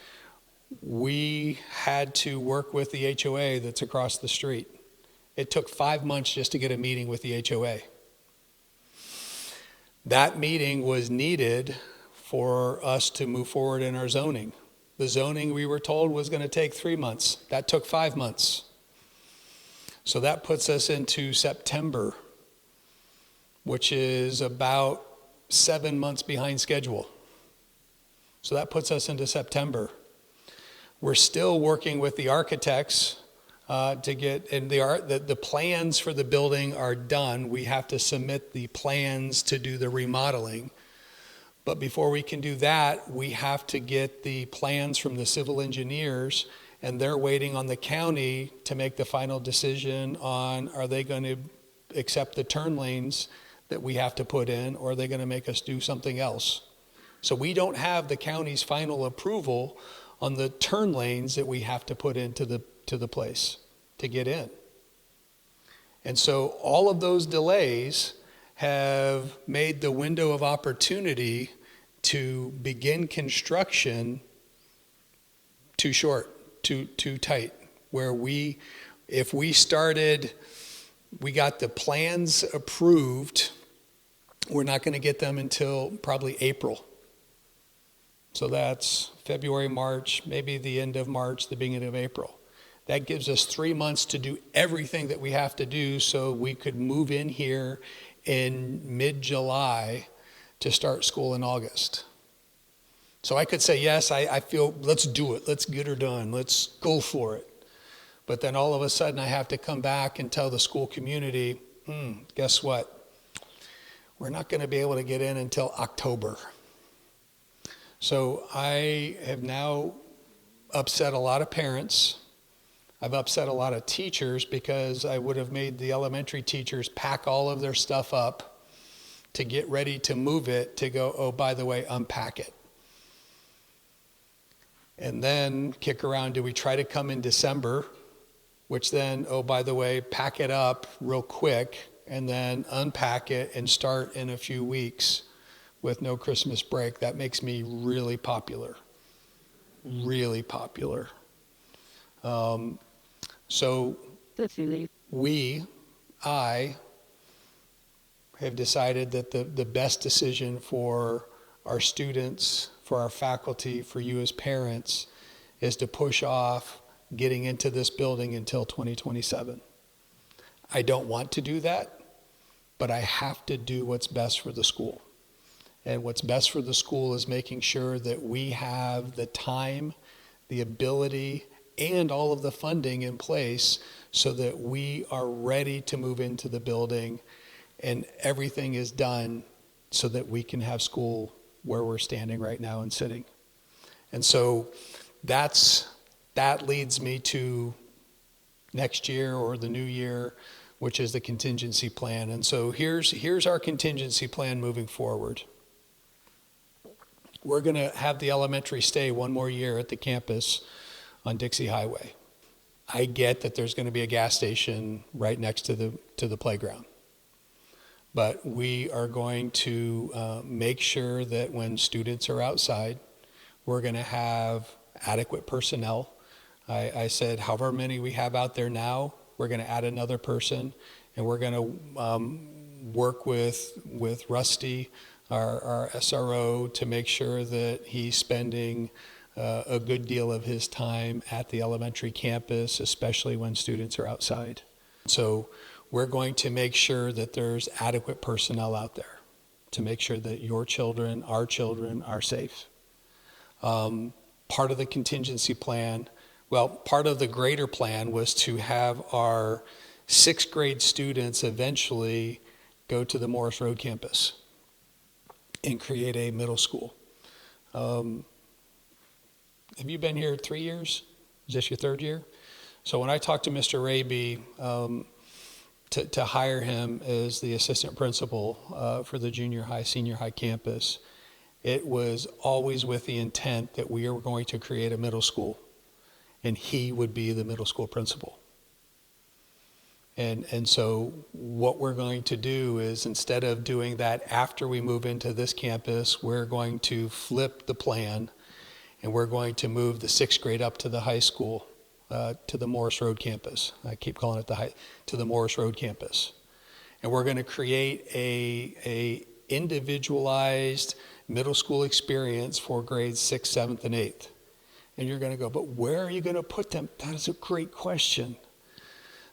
we had to work with the HOA that's across the street. It took 5 months just to get a meeting with the HOA. That meeting was needed for us to move forward in our zoning. The zoning, we were told, was going to take 3 months. That took 5 months. So that puts us into September, which is about 7 months behind schedule. So that puts us into September. We're still working with the architects to get, and the plans for the building are done. We have to submit the plans to do the remodeling. But before we can do that, we have to get the plans from the civil engineers, and they're waiting on the county to make the final decision on, are they going to accept the turn lanes that we have to put in, or are they going to make us do something else? So we don't have the county's final approval on the turn lanes that we have to put into the place to get in. And so all of those delays have made the window of opportunity to begin construction too short, too tight, where if we started, we got the plans approved, we're not going to get them until probably April. So that's February, March, maybe the end of March, the beginning of April. That gives us 3 months to do everything that we have to do so we could move in here in mid-July to start school in August. So I could say, yes, I feel, let's do it. Let's get her done. Let's go for it. But then all of a sudden I have to come back and tell the school community, guess what? We're not going to be able to get in until October. So I have now upset a lot of parents. I've upset a lot of teachers because I would have made the elementary teachers pack all of their stuff up to get ready to move it, to go, oh, by the way, unpack it. And then kick around, do we try to come in December, which then, oh, by the way, pack it up real quick and then unpack it and start in a few weeks with no Christmas break. That makes me really popular. Really popular. So I have decided that the best decision for our students, for our faculty, for you as parents, is to push off getting into this building until 2027. I don't want to do that, but I have to do what's best for the school. And what's best for the school is making sure that we have the time, the ability, and all of the funding in place so that we are ready to move into the building and everything is done so that we can have school where we're standing right now and sitting. And so that leads me to next year or the new year, which is the contingency plan. And so here's our contingency plan moving forward. We're going to have the elementary stay one more year at the campus on Dixie Highway. I get that there's going to be a gas station right next to the playground. But we are going to make sure that when students are outside, we're going to have adequate personnel. I said, however many we have out there now, we're going to add another person, and we're going to work with Rusty, our SRO, to make sure that he's spending a good deal of his time at the elementary campus, especially when students are outside. So we're going to make sure that there's adequate personnel out there to make sure that your children, our children, are safe. Part of the contingency plan, part of the greater plan was to have our 6th grade students eventually go to the Morris Road campus and create a middle school. Have you been here 3 years? Is this your 3rd year? So when I talked to Mr. Raby to hire him as the assistant principal for the junior high, senior high campus, it was always with the intent that we are going to create a middle school, and he would be the middle school principal. And so what we're going to do is, instead of doing that after we move into this campus, we're going to flip the plan, and we're going to move the 6th grade up to the high school, to the Morris Road campus. I keep calling it to the Morris Road campus. And we're going to create a individualized middle school experience for grades 6th, 7th, and 8th. And you're going to go, but where are you going to put them? That is a great question.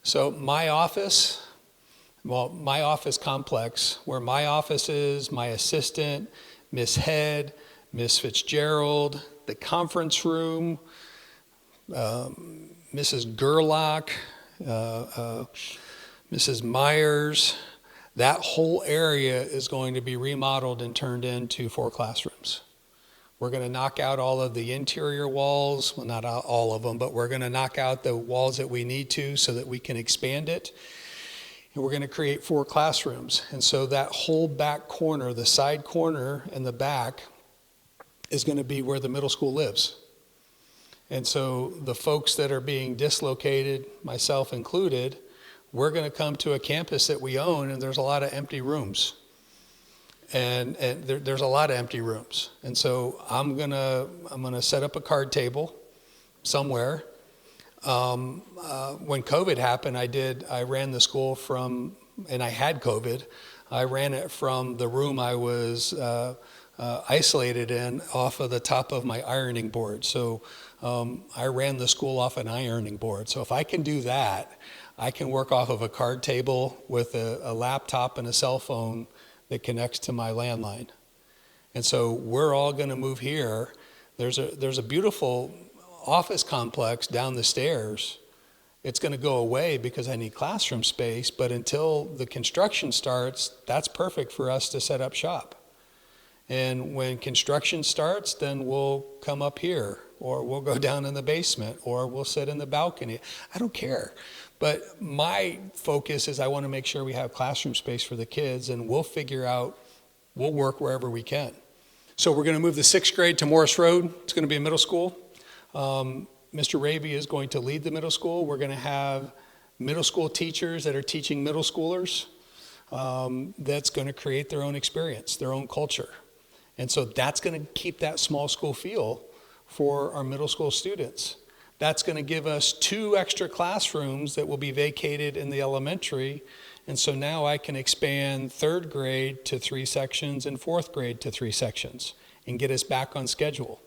So my office complex, where my office is, my assistant, Miss Head, Miss Fitzgerald, the conference room, Mrs. Gerlach, Mrs. Myers, that whole area is going to be remodeled and turned into 4 classrooms. We're going to knock out all of the interior walls, well, not all of them, but we're going to knock out the walls that we need to so that we can expand it. And we're going to create 4 classrooms. And so that whole back corner, the side corner and the back, is going to be where the middle school lives. And so the folks that are being dislocated, myself included, we're going to come to a campus that we own, and there's a lot of empty rooms. And there's a lot of empty rooms. And so I'm gonna set up a card table somewhere. When COVID happened, I ran the school and I had COVID. I ran it from the room I was isolated in, off of the top of my ironing board. So I ran the school off an ironing board. So if I can do that, I can work off of a card table with a laptop and a cell phone that connects to my landline. And so we're all going to move here. There's a beautiful office complex down the stairs. It's going to go away because I need classroom space, but until the construction starts, that's perfect for us to set up shop. And when construction starts, then we'll come up here, or we'll go down in the basement, or we'll sit in the balcony. I don't care. But my focus is I want to make sure we have classroom space for the kids, and we'll work wherever we can. So we're going to move the 6th grade to Morris Road. It's going to be a middle school. Mr. Raby is going to lead the middle school. We're going to have middle school teachers that are teaching middle schoolers. That's going to create their own experience, their own culture. And so that's going to keep that small school feel for our middle school students. That's going to give us 2 extra classrooms that will be vacated in the elementary. And so now I can expand 3rd grade to 3 sections and 4th grade to 3 sections and get us back on schedule.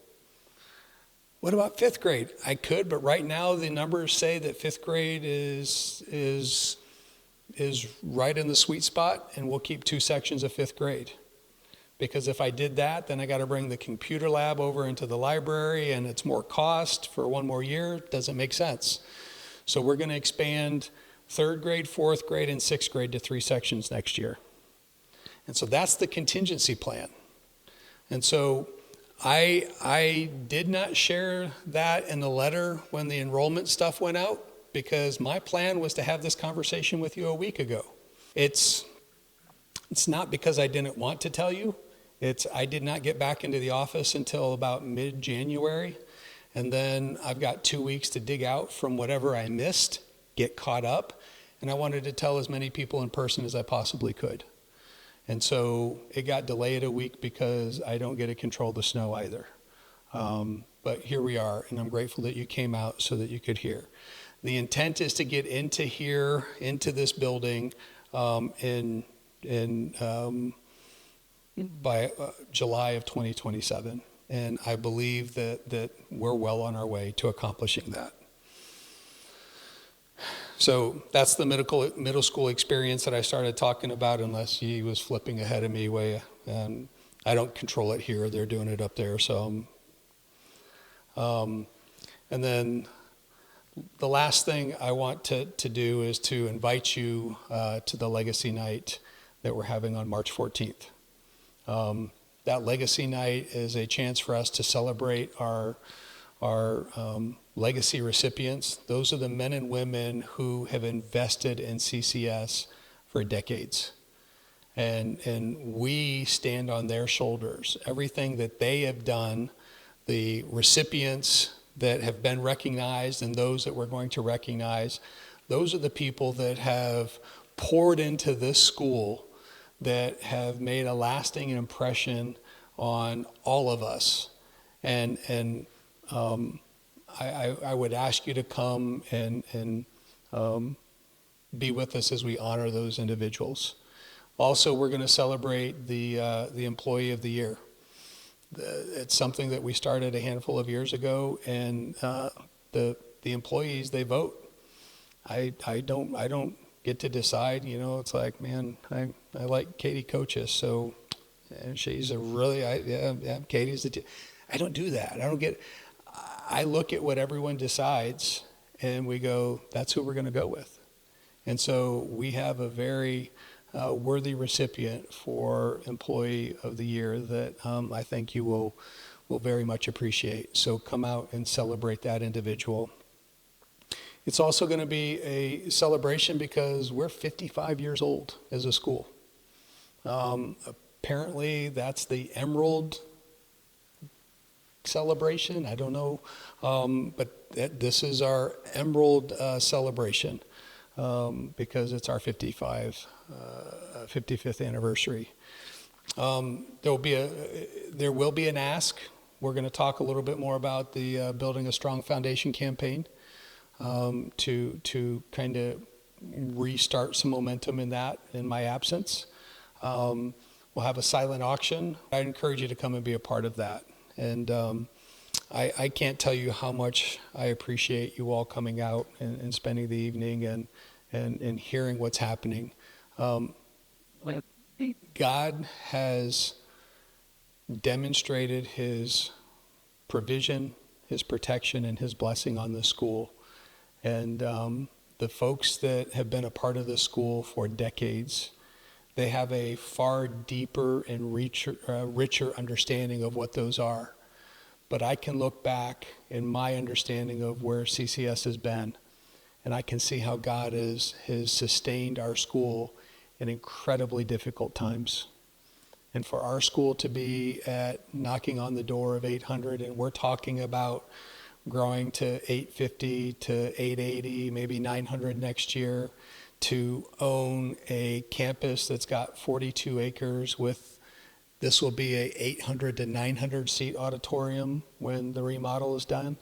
What about 5th grade? I could, but right now the numbers say that 5th grade is right in the sweet spot, and we'll keep 2 sections of 5th grade. Because if I did that, then I got to bring the computer lab over into the library, and it's more cost for one more year. It doesn't make sense. So we're going to expand third grade, fourth grade, and sixth grade to 3 sections next year. And so that's the contingency plan. And so I did not share that in the letter when the enrollment stuff went out, because my plan was to have this conversation with you a week ago. It's not because I didn't want to tell you. I did not get back into the office until about mid-January. And then I've got 2 weeks to dig out from whatever I missed, get caught up. And I wanted to tell as many people in person as I possibly could. And so it got delayed a week because I don't get to control the snow either. But here we are, and I'm grateful that you came out so that you could hear. The intent is to get into here, into this building, by July of 2027. And I believe that we're well on our way to accomplishing that. So that's the middle school experience that I started talking about, unless he was flipping ahead of me way. I don't control it here. They're doing it up there. So, and then the last thing I want to do is to invite you to the Legacy Night that we're having on March 14th. That Legacy Night is a chance for us to celebrate our legacy recipients. Those are the men and women who have invested in CCS for decades. And we stand on their shoulders. Everything that they have done, the recipients that have been recognized and those that we're going to recognize, those are the people that have poured into this school, that have made a lasting impression on all of us. And I would ask you to come and be with us as we honor those individuals. Also, we're going to celebrate the Employee of the Year. It's something that we started a handful of years ago, and the employees, they vote. I don't get to decide. It's like, man, I like Katie Kochis, so, and she's a really, Katie's I don't do that. I look at what everyone decides, and we go, that's who we're going to go with. And so we have a very worthy recipient for Employee of the Year that I think you will very much appreciate. So come out and celebrate that individual. It's also going to be a celebration because we're 55 years old as a school. Apparently that's the Emerald celebration. I don't know, but this is our Emerald celebration because it's our 55th anniversary. There will be an ask. We're going to talk a little bit more about the Building a Strong Foundation campaign to kind of restart some momentum in that in my absence. We'll have a silent auction. I'd encourage you to come and be a part of that. And I can't tell you how much I appreciate you all coming out and spending the evening and hearing what's happening. God has demonstrated his provision, his protection, and his blessing on this school. And the folks that have been a part of this school for decades, they have a far deeper and richer understanding of what those are. But I can look back in my understanding of where CCS has been, and I can see how God has sustained our school in incredibly difficult times. And for our school to be at knocking on the door of 800, and we're talking about growing to 850 to 880, maybe 900 next year, to own a campus that's got 42 acres this will be a 800 to 900 seat auditorium when the remodel is done.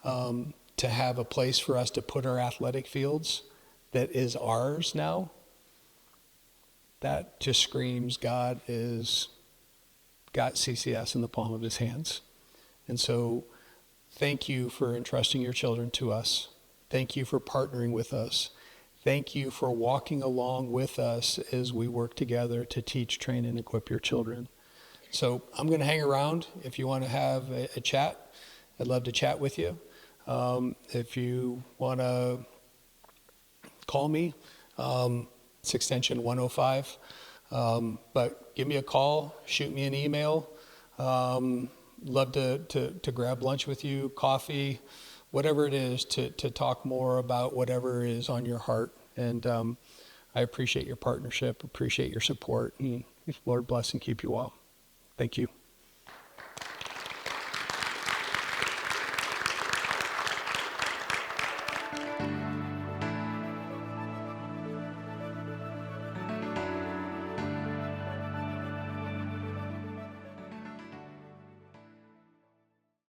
To have a place for us to put our athletic fields that is ours now, that just screams God is got CCS in the palm of his hands. And so thank you for entrusting your children to us. Thank you for partnering with us. Thank you for walking along with us as we work together to teach, train, and equip your children. So I'm going to hang around if you want to have a chat. I'd love to chat with you. If you want to call me, it's extension 105. But give me a call, shoot me an email. Love to grab lunch with you, coffee, whatever it is, to talk more about whatever is on your heart. And I appreciate your partnership, appreciate your support, and Lord bless and keep you all. Thank you.